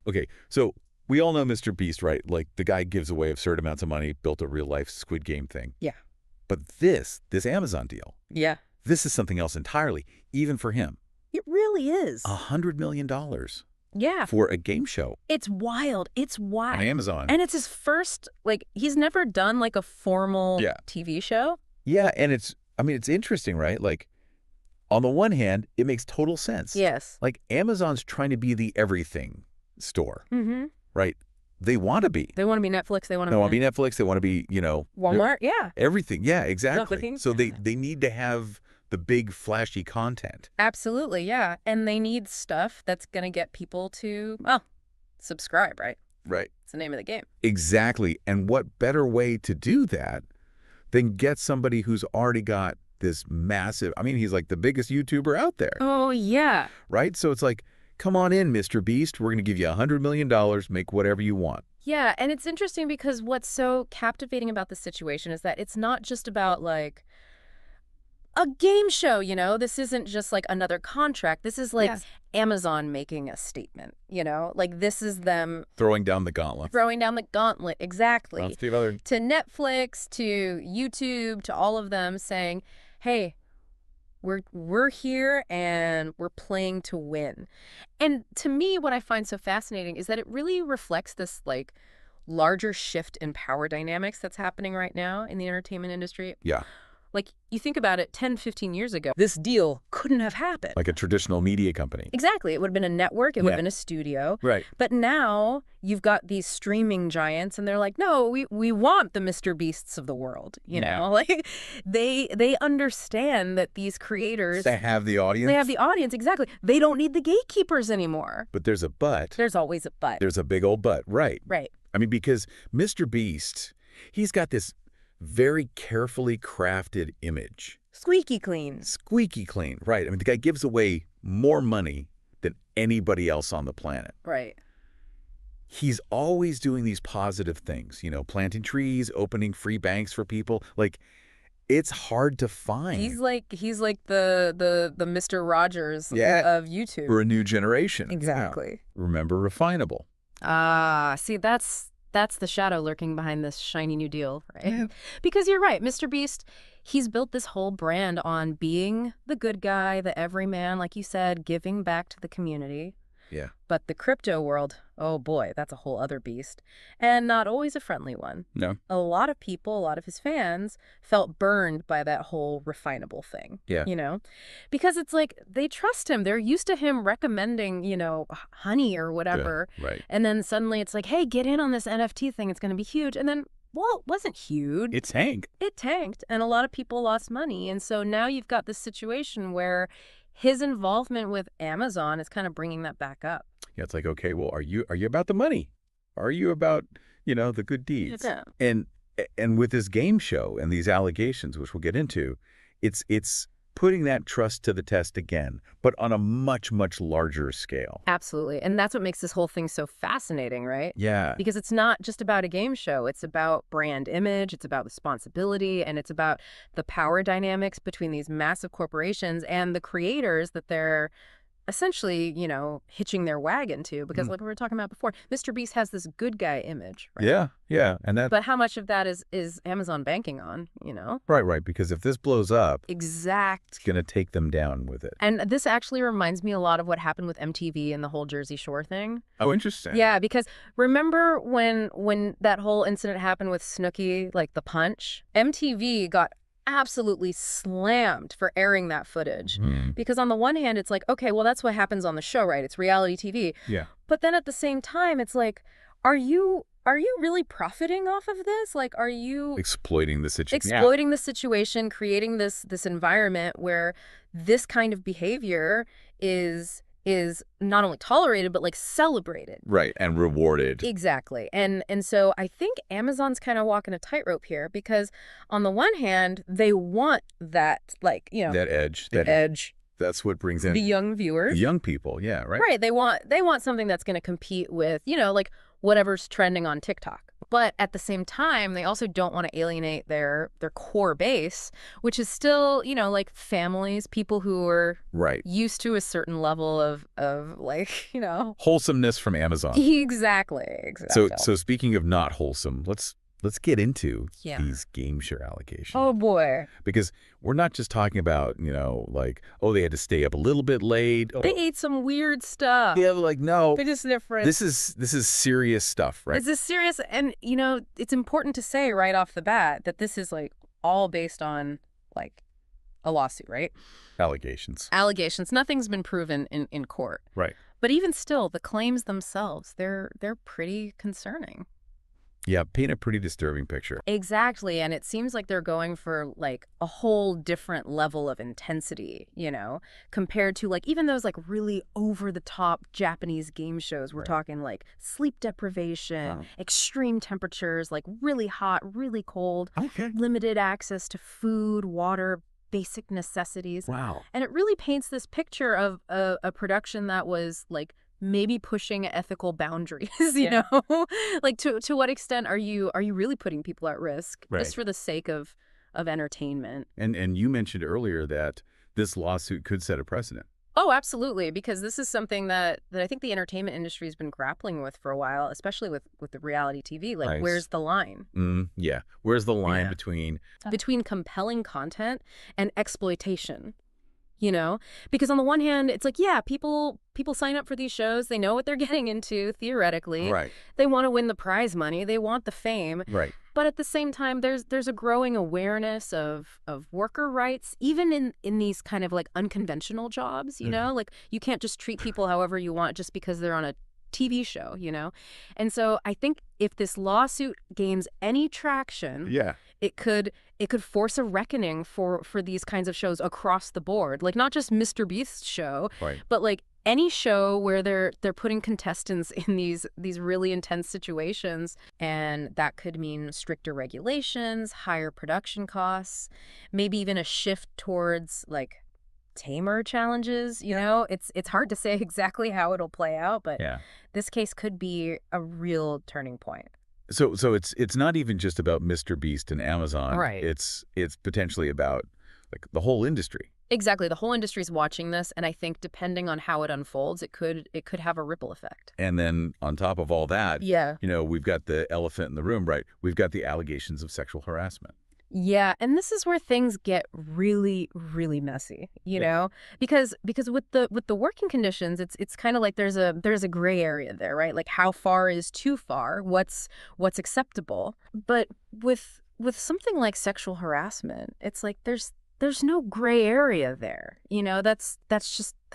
Okay, so we all know Mr. Beast, right? Like, the guy gives away absurd amounts of money, built a real-life Squid Game thing. Yeah. But this Amazon deal, Yeah. this is something else entirely, even for him. It really is. $100 million Yeah. for a game show It's wild. It's wild. on Amazon. And it's his first, like, he's never done, like, a formal TV show. Yeah, and it's interesting, right? Like, on the one hand, it makes total sense. Yes. Like, Amazon's trying to be the everything store, Mm-hmm. right? They want to be. They want to be Netflix. They want They to want to be Netflix. They want to be, Walmart. Yeah. everything. Yeah, exactly. Cooking. So they need to have the big, flashy content. Absolutely. Yeah. And they need stuff that's going to get people to, subscribe, right? Right. It's the name of the game. Exactly. And what better way to do that than get somebody who's already got this massive, he's like the biggest YouTuber out there. Oh, yeah. Right? So it's like, come on in, Mr. Beast. We're going to give you $100 million. Make whatever you want. Yeah. And it's interesting because what's so captivating about this situation is that it's not just about, like, a game show, This isn't just, like, another contract. This is, like, Amazon making a statement, Like, this is them Throwing down the gauntlet. Exactly. That's the other. To Netflix, to YouTube, to all of them saying, hey, we're here and we're playing to win. And to me, what I find so fascinating is that it really reflects this, like, larger shift in power dynamics that's happening right now in the entertainment industry. Yeah. Like, you think about it, 10, 15 years ago, this deal couldn't have happened. Like a traditional media company. Exactly. It would have been a network. It would have been a studio. Right. But now you've got these streaming giants, and they're like, no, we want the Mr. Beasts of the world, Like, they understand that these creators... They have the audience. They have the audience, exactly. They don't need the gatekeepers anymore. But there's a but. There's always a but. There's a big old but. Right. Right. Because Mr. Beast, he's got this very carefully crafted image. Squeaky clean. Squeaky clean, right. The guy gives away more money than anybody else on the planet. Right. He's always doing these positive things, planting trees, opening free banks for people. Like, it's hard to find. He's like the Mr. Rogers of YouTube. For a new generation. Exactly. Yeah. Remember Refinable. See, that's the shadow lurking behind this shiny new deal, right? Yeah. Because you're right, Mr. Beast, he's built this whole brand on being the good guy, the everyman, like you said, giving back to the community. Yeah. But the crypto world, oh boy, that's a whole other beast. And not always a friendly one. No. A lot of people, a lot of his fans felt burned by that whole Refinable thing. Yeah. Because it's like they trust him. They're used to him recommending, honey or whatever. Yeah, right. And then suddenly it's like, hey, get in on this NFT thing. It's going to be huge. And then, well, it wasn't huge. It tanked. It tanked. And a lot of people lost money. And so now you've got this situation where his involvement with Amazon is kind of bringing that back up. Yeah, it's like, okay, well, are you about the money? Are you about, the good deeds? Yeah. And with this game show and these allegations, which we'll get into, it's putting that trust to the test again, but on a much, much larger scale. Absolutely. And that's what makes this whole thing so fascinating, right? Yeah. Because it's not just about a game show. It's about brand image. It's about responsibility. And it's about the power dynamics between these massive corporations and the creators that they're essentially, hitching their wagon to. Because like we were talking about before, Mr. Beast has this good guy image, right? Yeah, yeah. But how much of that is Amazon banking on, Right. Because if this blows up, it's going to take them down with it. And this actually reminds me a lot of what happened with MTV and the whole Jersey Shore thing. Oh, interesting. Yeah, because remember when that whole incident happened with Snooki, like the punch? MTV got absolutely slammed for airing that footage. Because on the one hand, it's like, okay, well, that's what happens on the show, right? It's reality TV. Yeah. But then at the same time, it's like, are you really profiting off of this? Like, are you exploiting the situation? Exploiting the situation, creating this environment where this kind of behavior is not only tolerated, but like celebrated. Right, and rewarded. Exactly. And so I think Amazon's kind of walking a tightrope here because on the one hand, they want that, like, that edge. Edge. That's what brings in the young viewers. The young people, yeah, right? Right. They want something that's going to compete with, like whatever's trending on TikTok. But at the same time, they also don't want to alienate their core base, which is still, like families, people who are Right. used to a certain level of like, Wholesomeness from Amazon. Exactly. So speaking of not wholesome, let's get into Yeah. these game share allegations. Oh boy. Because we're not just talking about, like, oh, they had to stay up a little bit late. They ate some weird stuff. Yeah, like, no. But it's different. This is serious stuff, right? This is serious, and it's important to say right off the bat that this is like all based on like a lawsuit, right? Allegations. Nothing's been proven in court. Right. But even still, the claims themselves, they're pretty concerning. Yeah, paint a pretty disturbing picture. Exactly, and it seems like they're going for like a whole different level of intensity, compared to like even those like really over-the-top Japanese game shows. We're talking like sleep deprivation, extreme temperatures, like really hot, really cold, limited access to food, water, basic necessities. Wow. And it really paints this picture of a production that was like maybe pushing ethical boundaries, you know? Like to what extent are you really putting people at risk just for the sake of entertainment? And you mentioned earlier that this lawsuit could set a precedent. Oh, absolutely, because this is something that I think the entertainment industry has been grappling with for a while, especially with the reality TV. Like, where's the line? Yeah. Where's the line between compelling content and exploitation? Because on the one hand, it's like, yeah, people sign up for these shows. They know what they're getting into, theoretically. Right. They want to win the prize money. They want the fame. Right. But at the same time, there's a growing awareness of worker rights, even in these kind of like unconventional jobs, Like you can't just treat people however you want just because they're on a TV show, And so I think if this lawsuit gains any traction, it could force a reckoning for these kinds of shows across the board. Like not just MrBeast's show, but like any show where they're putting contestants in these really intense situations. And that could mean stricter regulations, higher production costs, maybe even a shift towards like tamer challenges. It's hard to say exactly how it'll play out, but this case could be a real turning point. So it's not even just about MrBeast and Amazon. Right. It's potentially about like the whole industry. Exactly. The whole industry's watching this, and I think depending on how it unfolds, it could have a ripple effect. And then on top of all that, we've got the elephant in the room, right? We've got the allegations of sexual harassment. Yeah, and this is where things get really, really messy, know, because with the working conditions, it's kind of like there's a gray area there, right? Like how far is too far? What's acceptable? But with something like sexual harassment, it's like there's no gray area there. That's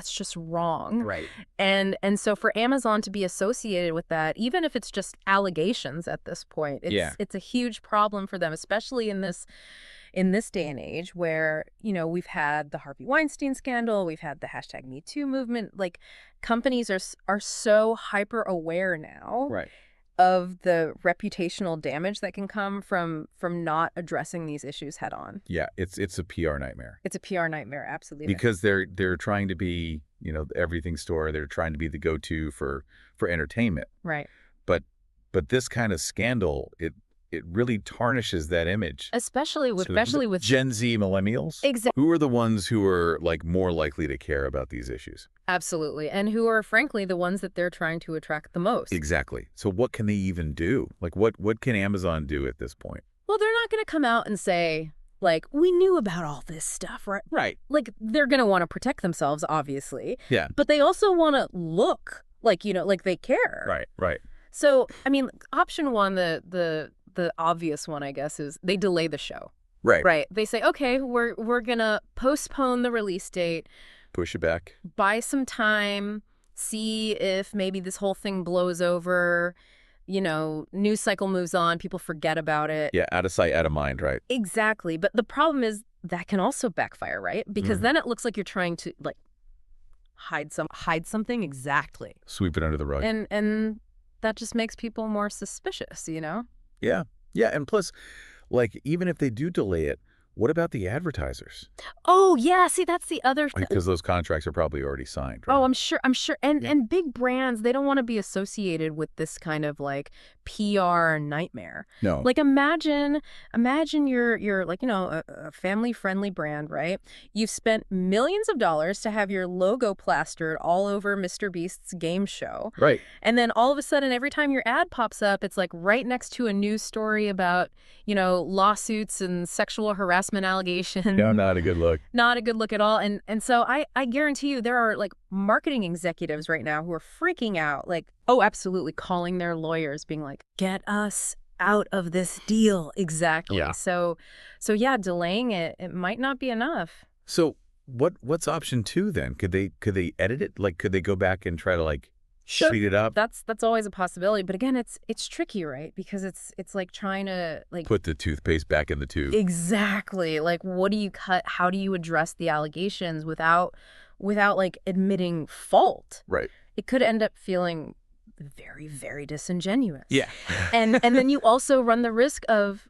just wrong. Right. And so for Amazon to be associated with that, even if it's just allegations at this point, it's a huge problem for them, especially in this day and age where, we've had the Harvey Weinstein scandal, we've had the #MeToo movement. Like companies are so hyper aware now. Right. Of the reputational damage that can come from not addressing these issues head on. Yeah, it's a PR nightmare. It's a PR nightmare, absolutely. Because they're trying to be, the everything store. They're trying to be the go-to for entertainment. Right. But this kind of scandal, it really tarnishes that image. Especially with Gen Z millennials. Exactly. Who are the ones who are like more likely to care about these issues? Absolutely. And who are frankly the ones that they're trying to attract the most. Exactly. So what can they even do? Like what can Amazon do at this point? Well, they're not going to come out and say like, we knew about all this stuff, right? Right. Like they're going to want to protect themselves, obviously. Yeah. But they also want to look like, like they care. Right. So, I mean, option one, the obvious one, I guess, is they delay the show. Right. They say, okay, we're going to postpone the release date. Push it back. Buy some time. See if maybe this whole thing blows over. News cycle moves on. People forget about it. Yeah, out of sight, out of mind, right? Exactly. But the problem is that can also backfire, right? Because then it looks like you're trying to, like, hide something. Exactly. Sweep it under the rug. And that just makes people more suspicious, Yeah. And plus, like, even if they do delay it, what about the advertisers? Oh, yeah. See, that's the other thing. Because those contracts are probably already signed, Oh, right? I'm sure. I'm sure. And big brands, they don't want to be associated with this kind of like PR nightmare. No. Like imagine you're like, a family-friendly brand, right? You've spent millions of dollars to have your logo plastered all over MrBeast's game show. Right. And then all of a sudden, every time your ad pops up, it's like right next to a news story about, lawsuits and sexual harassment allegations. No, not a good look. Not a good look at all. And so I guarantee you there are like marketing executives right now who are freaking out, like, oh, absolutely, calling their lawyers, being like, get us out of this deal. Exactly. Yeah. So yeah, delaying it might not be enough. So what's option 2 then? Could they edit it? Like, could they go back and try to like speed it up? That's always a possibility. But again, it's tricky, right? Because it's like trying to like Put the toothpaste back in the tube. exactly. Like, what do you cut? How do you address the allegations without like admitting fault? Right. It could end up feeling very, very disingenuous. Yeah. and then you also run the risk of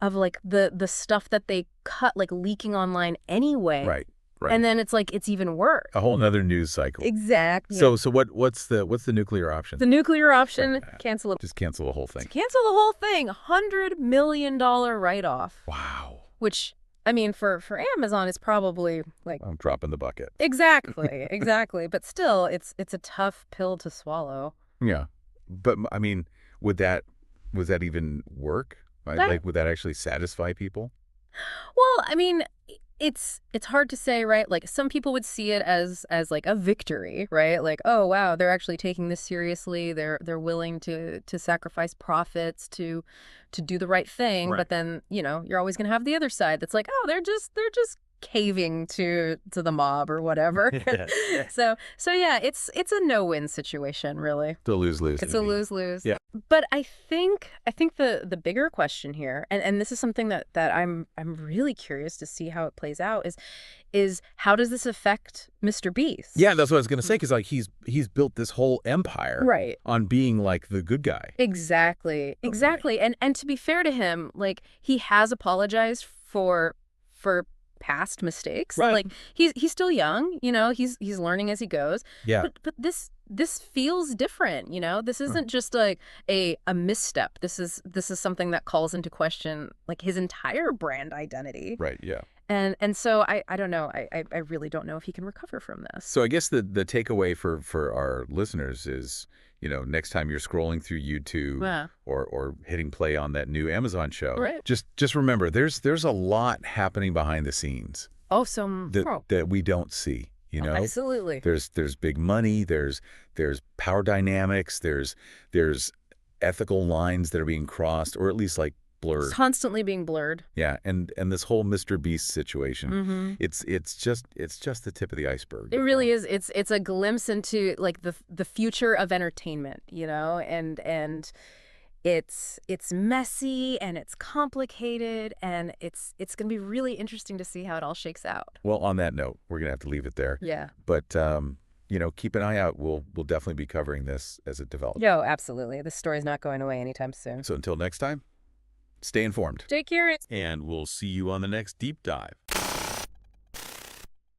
like the stuff that they cut like leaking online anyway. Right. Right. And then it's like it's even worse. A whole nother news cycle. Exactly. So what's the nuclear option? The nuclear option, cancel it. Just cancel the whole thing. Cancel the whole thing. $100 million write-off. Wow. Which, I mean, for Amazon, is probably like I'm dropping the bucket. exactly. But still, it's a tough pill to swallow. Yeah. But I mean, would that even work? Right? That- Like, would that actually satisfy people? Well, I mean, it's hard to say, right? Like some people would see it as like a victory, right? Like, oh wow, they're actually taking this seriously. They're willing to sacrifice profits to do the right thing. Right. But then, you're always going to have the other side that's like, oh, they're just caving to the mob or whatever. So yeah, it's a no-win situation, really. It's a lose-lose. It's a lose-lose. Yeah. But I think the bigger question here, and this is something that I'm really curious to see how it plays out, is how does this affect MrBeast? Yeah, that's what I was going to say, because like he's built this whole empire Right. on being like the good guy. Exactly. And to be fair to him, like he has apologized for past mistakes. Right. Like he's still young, he's learning as he goes. Yeah. But this feels different, This isn't just like a misstep. This is something that calls into question like his entire brand identity. Right. Yeah. And so I don't know. I really don't know if he can recover from this. So I guess the takeaway for our listeners is, next time you're scrolling through YouTube Yeah. or hitting play on that new Amazon show, Right. just remember there's a lot happening behind the scenes Oh, so that we don't see. absolutely. There's big money, there's power dynamics, there's ethical lines that are being crossed, or at least like blurred. It's constantly being blurred. Yeah, and this whole MrBeast situation, Mm-hmm. it's just the tip of the iceberg. It really is. It's a glimpse into like the future of entertainment, and it's messy and it's complicated and it's going to be really interesting to see how it all shakes out. Well, on that note, we're gonna have to leave it there. Yeah. But keep an eye out. We'll definitely be covering this as it develops. Yo, absolutely. This story's not going away anytime soon. So until next time, stay informed. Take care. And we'll see you on the next deep dive.